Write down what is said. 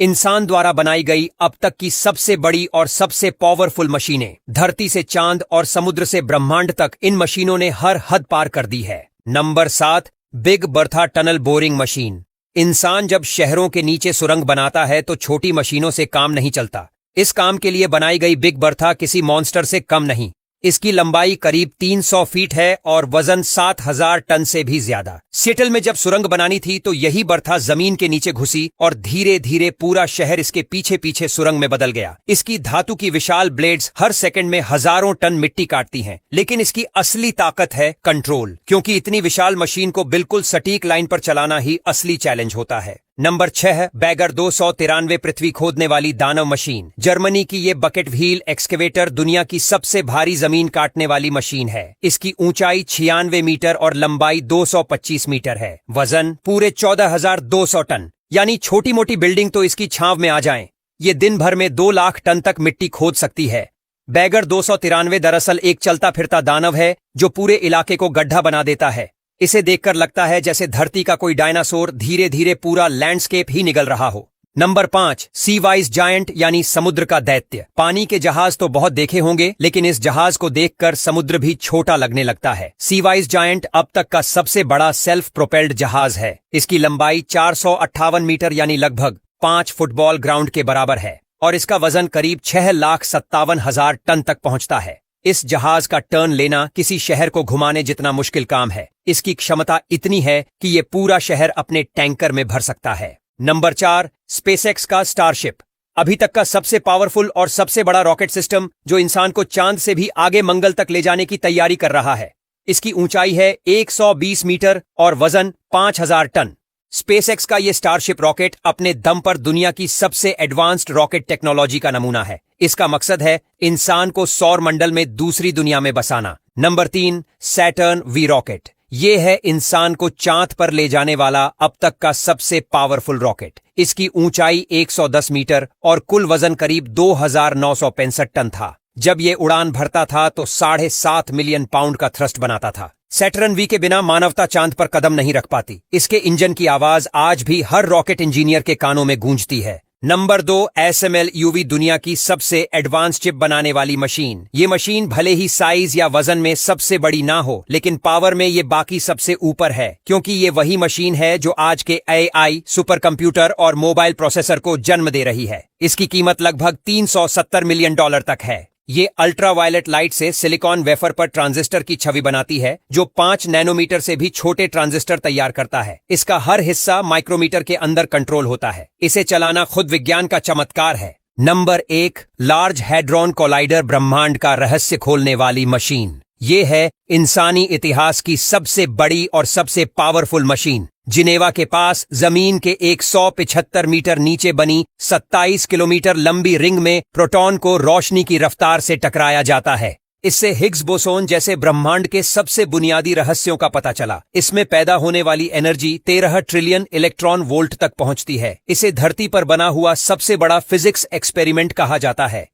इंसान द्वारा बनाई गई अब तक की सबसे बड़ी और सबसे पावरफुल मशीनें। धरती से चांद और समुद्र से ब्रह्मांड तक इन मशीनों ने हर हद पार कर दी है। Number 7, big Bertha tunnel boring machine. इंसान जब शहरों के नीचे सुरंग बनाता है तो छोटी मशीनों से काम नहीं चलता। इस काम के लिए बनाई गई बिग बर्था किसी मॉन्स्टर से कम नहीं। इसकी लंबाई करीब 300 फीट है और वजन 7000 टन से भी ज्यादा। सिएटल में जब सुरंग बनानी थी तो यही बर्था जमीन के नीचे घुसी और धीरे धीरे पूरा शहर इसके पीछे पीछे सुरंग में बदल गया। इसकी धातु की विशाल ब्लेड्स हर सेकंड में हजारों टन मिट्टी काटती हैं, लेकिन इसकी असली ताकत है कंट्रोल, क्योंकि इतनी विशाल मशीन को बिल्कुल सटीक लाइन पर चलाना ही असली चैलेंज होता है। नंबर 6, बैगर 293 पृथ्वी खोदने वाली दानव मशीन। जर्मनी की ये बकेट व्हील एक्सकेवेटर दुनिया की सबसे भारी जमीन काटने वाली मशीन है। इसकी ऊंचाई 96 मीटर और लंबाई 225 मीटर है। वजन पूरे 14,200 टन, यानी छोटी मोटी बिल्डिंग तो इसकी छांव में आ जाएं। ये दिन भर में 2 लाख टन तक मिट्टी खोद सकती है। बैगर 293 दरअसल एक चलता फिरता दानव है जो पूरे इलाके को गड्ढा बना देता है। इसे देखकर लगता है जैसे धरती का कोई डायनासोर धीरे धीरे पूरा लैंडस्केप ही निगल रहा हो। नंबर 5, सी वाइज जायंट यानी समुद्र का दैत्य। पानी के जहाज तो बहुत देखे होंगे, लेकिन इस जहाज को देखकर समुद्र भी छोटा लगने लगता है। सी वाइज जायंट अब तक का सबसे बड़ा सेल्फ प्रोपेल्ड जहाज है। इसकी लंबाई 458 मीटर यानी लगभग 5 फुटबॉल ग्राउंड के बराबर है और इसका वजन करीब 6,57,000 टन तक पहुंचता है। इस जहाज का टर्न लेना किसी शहर को घुमाने जितना मुश्किल काम है। इसकी क्षमता इतनी है कि ये पूरा शहर अपने टैंकर में भर सकता है। नंबर 4, स्पेसएक्स का स्टारशिप। अभी तक का सबसे पावरफुल और सबसे बड़ा रॉकेट सिस्टम जो इंसान को चांद से भी आगे मंगल तक ले जाने की तैयारी कर रहा है। इसकी ऊंचाई है 120 मीटर और वजन 5000 टन। स्पेसएक्स का ये स्टारशिप रॉकेट अपने दम पर दुनिया की सबसे एडवांस्ड रॉकेट टेक्नोलॉजी का नमूना है। इसका मकसद है इंसान को सौर मंडल में दूसरी दुनिया में बसाना। Number 3, Saturn V rocket. ये है इंसान को चांद पर ले जाने वाला अब तक का सबसे पावरफुल रॉकेट। इसकी ऊंचाई 110 मीटर और कुल वजन करीब 2965 टन था। जब ये उड़ान भरता था तो 7.5 मिलियन पाउंड का थ्रस्ट बनाता था। सैटर्न वी के बिना मानवता चांद पर कदम नहीं रख पाती। इसके इंजन की आवाज आज भी हर रॉकेट इंजीनियर के कानों में गूंजती है। नंबर 2, SML UV दुनिया की सबसे एडवांस चिप बनाने वाली मशीन। ये मशीन भले ही साइज या वजन में सबसे बड़ी ना हो, लेकिन पावर में ये बाकी सबसे ऊपर है, क्योंकि ये वही मशीन है जो आज के AI, सुपर कंप्यूटर और मोबाइल प्रोसेसर को जन्म दे रही है। इसकी कीमत लगभग $370 मिलियन तक है। ये अल्ट्रावायलेट लाइट से सिलिकॉन वेफर पर ट्रांजिस्टर की छवि बनाती है, जो 5 नैनोमीटर से भी छोटे ट्रांजिस्टर तैयार करता है। इसका हर हिस्सा माइक्रोमीटर के अंदर कंट्रोल होता है। इसे चलाना खुद विज्ञान का चमत्कार है। नंबर 1, लार्ज हैड्रॉन कोलाइडर ब्रह्मांड का रहस्य खोलने वाली मशीन। ये है इंसानी इतिहास की सबसे बड़ी और सबसे पावरफुल मशीन। जिनेवा के पास जमीन के 175 मीटर नीचे बनी 27 किलोमीटर लंबी रिंग में प्रोटॉन को रोशनी की रफ्तार से टकराया जाता है। इससे हिग्स बोसोन जैसे ब्रह्मांड के सबसे बुनियादी रहस्यों का पता चला। इसमें पैदा होने वाली एनर्जी 13 ट्रिलियन इलेक्ट्रॉन वोल्ट तक पहुंचती है। इसे धरती पर बना हुआ सबसे बड़ा फिजिक्स एक्सपेरिमेंट कहा जाता है।